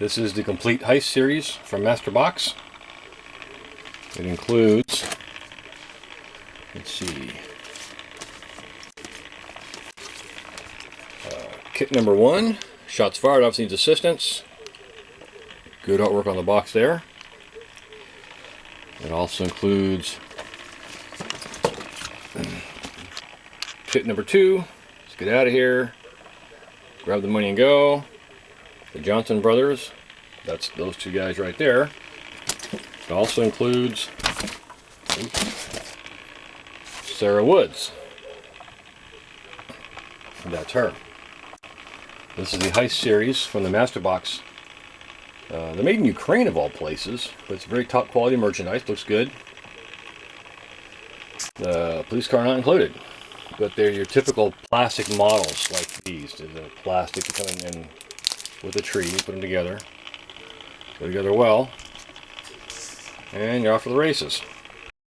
This is the Complete Heist series from Master Box. It includes, let's see, kit number 1, shots fired, obviously needs assistance. Good artwork on the box there. It also includes kit number 2, let's get out of here, grab the money and go. The Johnson brothers, that's those two guys right there. It also includes Sarah Woods. That's her. This is the Heist series from the Master Box. They're made in Ukraine of all places, but it's very top quality merchandise, looks good. The police car not included, but they're your typical plastic models like these. They're the plastic coming in with a tree, put them together, go together well, and you're off for the races.